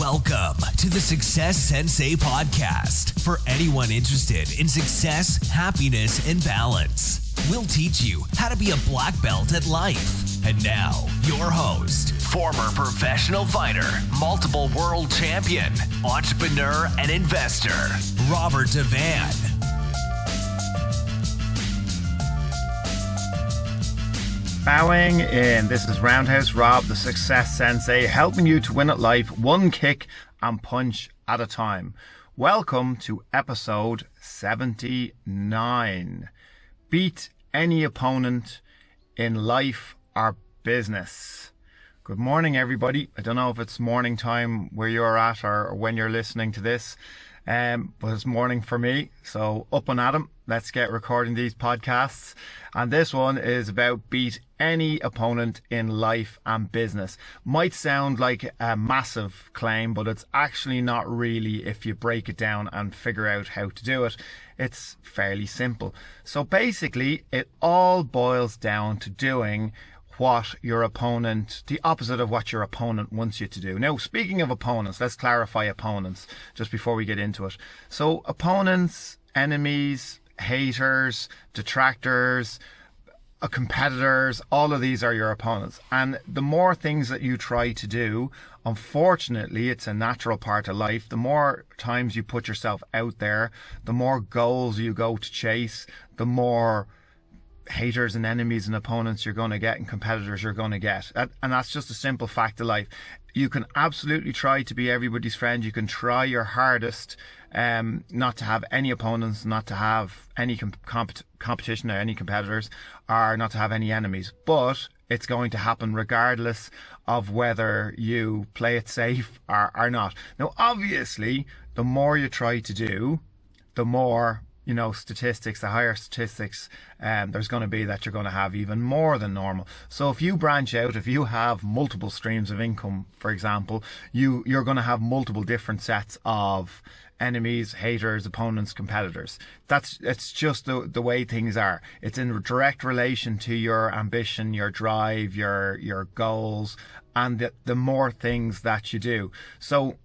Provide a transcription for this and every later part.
Welcome to the Success Sensei Podcast for anyone interested in success, happiness, and balance. We'll teach you how to be a black belt at life. And now, your host, former professional fighter, multiple world champion, entrepreneur, and investor, Robert Devane. Bowing in. This is Roundhouse Rob, the Success Sensei, helping you to win at life one kick and punch at a time. Welcome to episode 79. Beat any opponent in life or business. Good morning, everybody. I don't know if it's morning time where you're at or when you're listening to this, but it's morning for me. So up and at 'em. Let's get recording these podcasts. And this one is about beat any opponent in life and business. Might sound like a massive claim, but it's actually not really if you break it down and figure out how to do it. It's fairly simple. So basically, it all boils down to doing what your opponent, the opposite of what your opponent wants you to do. Now, speaking of opponents, let's clarify opponents just before we get into it. So opponents, enemies, haters, detractors, competitors, all of these are your opponents. And the more things that you try to do, unfortunately, it's a natural part of life. The more times you put yourself out there, the more goals you go to chase, the more haters and enemies and opponents you're going to get and competitors you're going to get. And that's just a simple fact of life. You can absolutely try to be everybody's friend. You can try your hardest not to have any opponents, not to have any competition or any competitors, or not to have any enemies. But it's going to happen regardless of whether you play it safe or not. Now, obviously, the more you try to do, the more statistics, the higher statistics there's going to be that you're going to have even more than normal. So if you branch out, if you have multiple streams of income, for example, you're going to have multiple different sets of enemies, haters, opponents, competitors. It's just the way things are. It's in direct relation to your ambition, your drive, your goals, and the more things that you do. So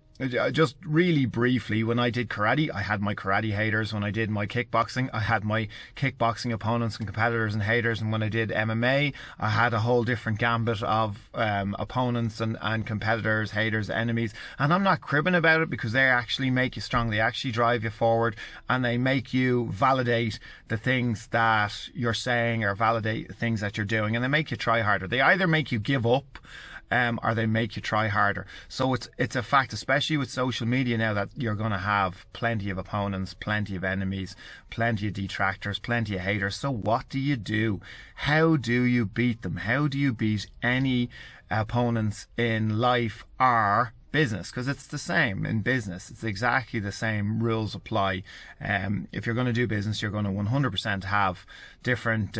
just really briefly, when I did karate, I had my karate haters. When I did my kickboxing, I had my kickboxing opponents and competitors and haters. And when I did MMA, I had a whole different gambit of opponents and competitors, haters, enemies. And I'm not cribbing about it, because they actually make you strong. They actually drive you forward, and they make you validate the things that you're saying or validate the things that you're doing. And they make you try harder. They either make you give up, or they make you try harder. So it's a fact, especially with social media now, that you're going to have plenty of opponents, plenty of enemies, plenty of detractors, plenty of haters. So what do you do? How do you beat them? How do you beat any opponents in life or business? Because it's the same in business. It's exactly the same rules apply. If you're going to do business, you're going to 100% have different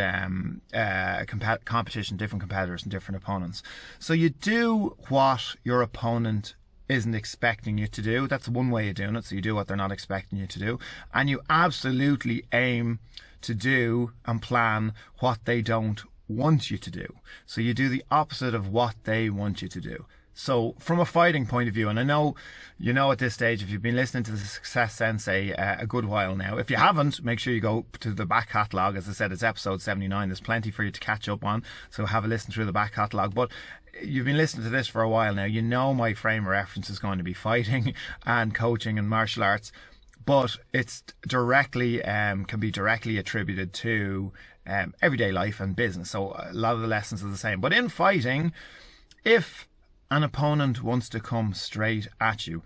competition, different competitors and different opponents. So you do what your opponent isn't expecting you to do. That's one way of doing it. So you do what they're not expecting you to do, and you absolutely aim to do and plan what they don't want you to do. So you do the opposite of what they want you to do. So from a fighting point of view, and I know at this stage, if you've been listening to the Success Sensei a good while now, if you haven't, make sure you go to the back catalogue. As I said, it's episode 79. There's plenty for you to catch up on, so have a listen through the back catalogue. But you've been listening to this for a while now. My frame of reference is going to be fighting and coaching and martial arts, but it's directly can be directly attributed to everyday life and business. So a lot of the lessons are the same. But in fighting, if an opponent wants to come straight at you,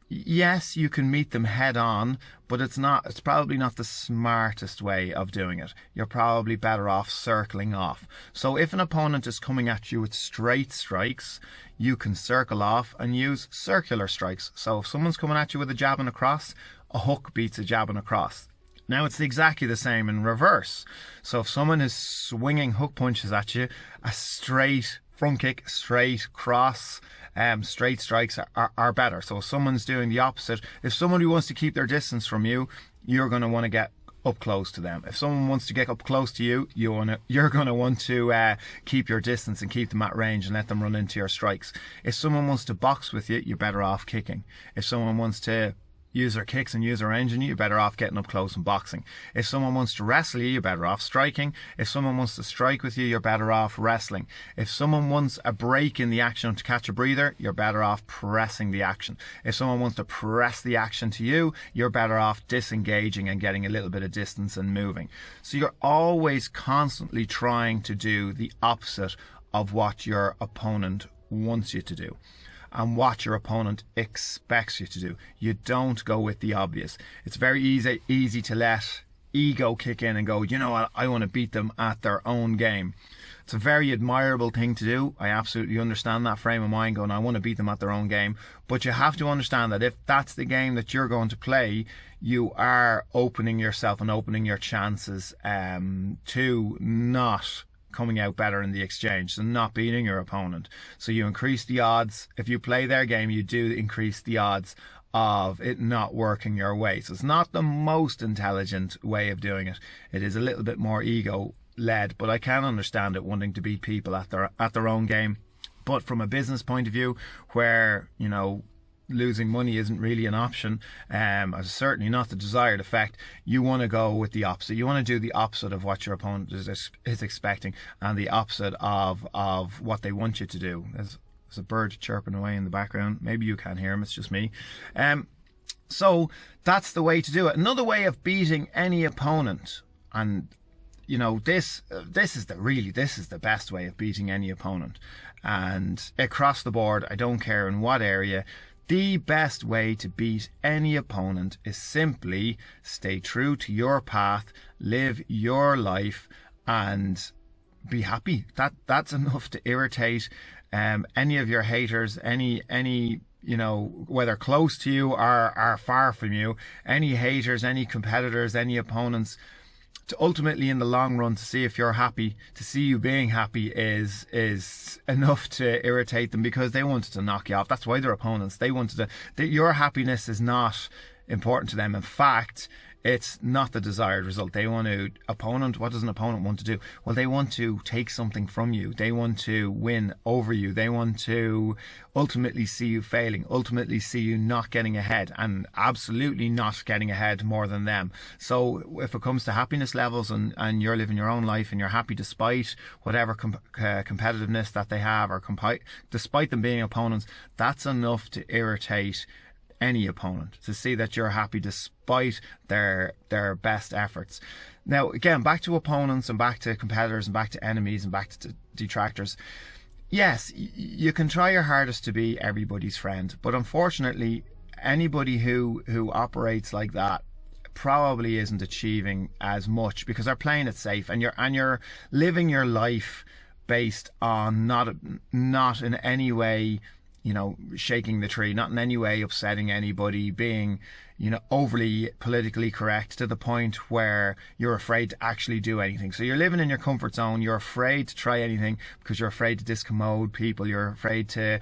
yes, you can meet them head on, but it's probably not the smartest way of doing it. You're probably better off circling off. So if an opponent is coming at you with straight strikes, you can circle off and use circular strikes. So if someone's coming at you with a jab and a cross, a hook beats a jab and a cross. Now, it's exactly the same in reverse. So if someone is swinging hook punches at you, a straight front kick, straight cross, straight strikes are better. So if someone's doing the opposite, if somebody wants to keep their distance from you, you're going to want to get up close to them. If someone wants to get up close to you, you're going to want to keep your distance and keep them at range and let them run into your strikes. If someone wants to box with you, you're better off kicking. If someone wants to use their kicks and use their range on you, you're better off getting up close and boxing. If someone wants to wrestle you, you're better off striking. If someone wants to strike with you, you're better off wrestling. If someone wants a break in the action to catch a breather, you're better off pressing the action. If someone wants to press the action to you, you're better off disengaging and getting a little bit of distance and moving. So you're always constantly trying to do the opposite of what your opponent wants you to do and what your opponent expects you to do. You don't go with the obvious. It's very easy to let ego kick in and go, you know what, I want to beat them at their own game. It's a very admirable thing to do. I absolutely understand that frame of mind, going, I want to beat them at their own game. But you have to understand that if that's the game that you're going to play, you are opening yourself and opening your chances to not coming out better in the exchange, so not beating your opponent. So you increase the odds. If you play their game, you do increase the odds of it not working your way. So it's not the most intelligent way of doing it. It is a little bit more ego led, but I can understand it, wanting to beat people at their own game. But from a business point of view, where, you know, losing money isn't really an option, certainly not the desired effect, you want to go with the opposite. You want to do the opposite of what your opponent is expecting, and the opposite of what they want you to do. There's a bird chirping away in the background. Maybe you can't hear him, it's just me. So that's the way to do it. Another way of beating any opponent, and you know, this is the best way of beating any opponent, and across the board, I don't care in what area, the best way to beat any opponent is simply stay true to your path, live your life, and be happy. That's enough to irritate any of your haters, any you know, whether close to you or are far from you, any haters, any competitors, any opponents. To ultimately, in the long run, to see if you're happy, to see you being happy is enough to irritate them, because they wanted to knock you off. That's why they're opponents. They wanted to. Your happiness is not important to them. In fact, it's not the desired result. They want to what does an opponent want to do? Well, they want to take something from you. They want to win over you. They want to ultimately see you failing, ultimately see you not getting ahead, and absolutely not getting ahead more than them. So if it comes to happiness levels, and you're living your own life and you're happy despite whatever competitiveness that they have, or despite them being opponents, that's enough to irritate any opponent, to see that you're happy despite their best efforts. Now, again, back to opponents and back to competitors and back to enemies and back to detractors. Yes, you can try your hardest to be everybody's friend, but unfortunately, anybody who operates like that probably isn't achieving as much, because they're playing it safe, and you're living your life based on not in any way, you know, shaking the tree, not in any way upsetting anybody, being, you know, overly politically correct to the point where you're afraid to actually do anything. So you're living in your comfort zone. You're afraid to try anything because you're afraid to discommode people. You're afraid to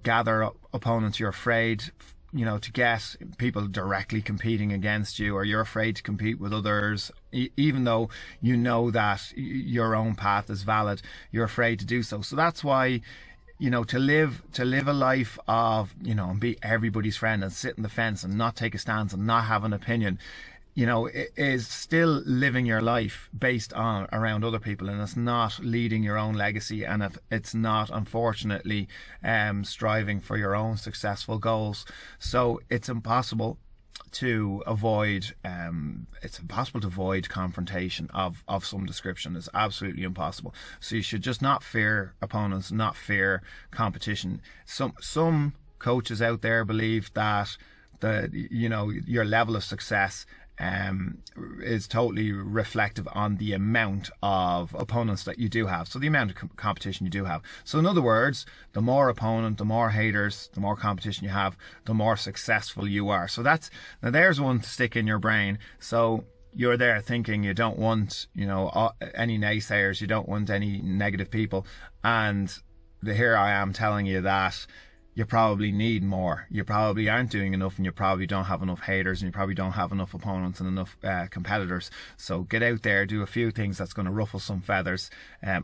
gather opponents. You're afraid, you know, to get people directly competing against you, or you're afraid to compete with others, even though you know that your own path is valid. You're afraid to do so. So that's why, you know, to live a life of, you know, and be everybody's friend and sit in the fence and not take a stance and not have an opinion, you know, it is still living your life based on around other people, and it's not leading your own legacy, and if it's not, unfortunately, striving for your own successful goals. So it's impossible to avoid confrontation of some description. It's absolutely impossible. So you should just not fear opponents, not fear competition. Some coaches out there believe that your level of success is totally reflective on the amount of opponents that you do have, so the amount of competition you do have. So in other words, the more opponent, the more haters, the more competition you have, the more successful you are. So there's one to stick in your brain. So you're there thinking you don't want, you know, any naysayers, you don't want any negative people, and here I am telling you that you probably need more. You probably aren't doing enough, and you probably don't have enough haters, and you probably don't have enough opponents and enough competitors. So get out there, do a few things that's going to ruffle some feathers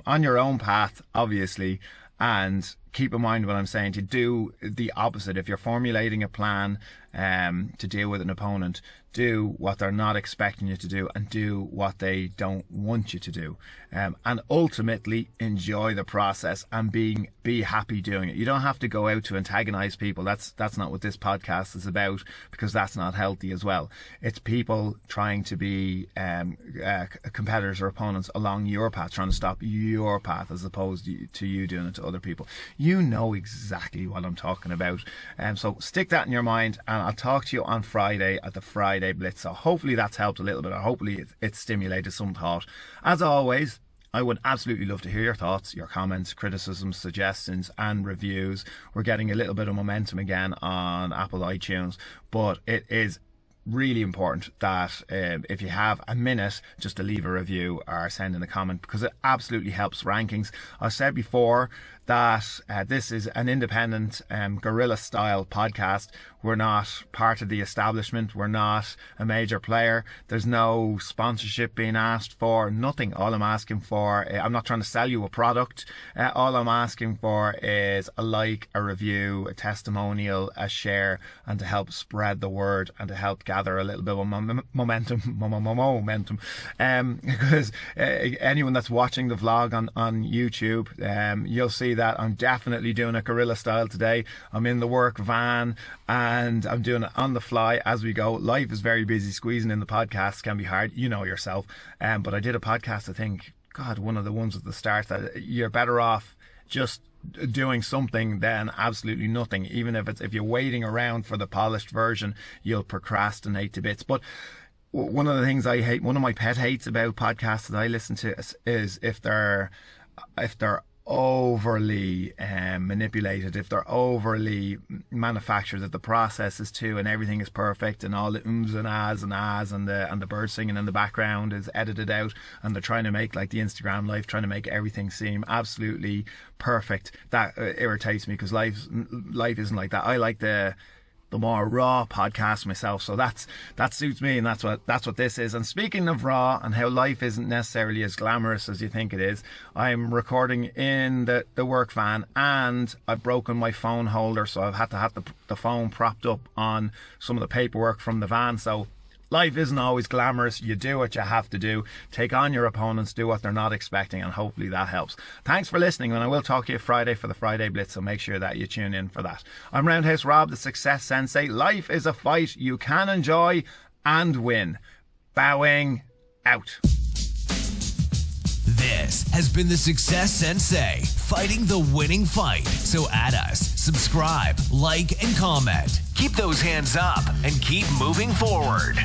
on your own path, obviously. And keep in mind what I'm saying, to do the opposite. If you're formulating a plan to deal with an opponent, do what they're not expecting you to do, and do what they don't want you to do. And ultimately enjoy the process and be happy doing it. You don't have to go out to antagonize people. That's not what this podcast is about, because that's not healthy as well. It's people trying to be competitors or opponents along your path, trying to stop your path, as opposed to you doing it to other people. You know exactly what I'm talking about. So stick that in your mind, and I'll talk to you on Friday at the Friday Blitz. So hopefully that's helped a little bit, or hopefully it's stimulated some thought. As always, I would absolutely love to hear your thoughts, your comments, criticisms, suggestions and reviews. We're getting a little bit of momentum again on Apple iTunes, but it is really important that if you have a minute, just to leave a review or send in a comment, because it absolutely helps rankings. I've said before that this is an independent guerrilla style podcast. We're not part of the establishment. We're not a major player. There's no sponsorship being asked for, nothing. All I'm asking for, I'm not trying to sell you a product. All I'm asking for is a like, a review, a testimonial, a share, and to help spread the word and to help gather a little bit of momentum. Because anyone that's watching the vlog on YouTube, you'll see that I'm definitely doing a guerrilla style today. I'm in the work van and I'm doing it on the fly as we go. Life is very busy. Squeezing in the podcasts can be hard, you know yourself. But I did a podcast, I think, God, one of the ones at the start, that you're better off just doing something than absolutely nothing. Even if you're waiting around for the polished version, you'll procrastinate to bits. But one of the things I hate, one of my pet hates about podcasts that I listen to is if they're overly manipulated, if they're overly manufactured, that the process is too and everything is perfect and all the ums and ahs and the bird singing in the background is edited out, and they're trying to make like the Instagram life, trying to make everything seem absolutely perfect. That irritates me, because life isn't like that. I like the more raw podcast myself, so that suits me, and that's what this is. And speaking of raw and how life isn't necessarily as glamorous as you think it is, I'm recording in the work van, and I've broken my phone holder, so I've had to have the phone propped up on some of the paperwork from the van. So life isn't always glamorous. You do what you have to do. Take on your opponents, do what they're not expecting, and hopefully that helps. Thanks for listening, and I will talk to you Friday for the Friday Blitz, so make sure that you tune in for that. I'm Roundhouse Rob, the Success Sensei. Life is a fight you can enjoy and win. Bowing out. This has been the Success Sensei, fighting the winning fight. So add us, subscribe, like, and comment. Keep those hands up and keep moving forward.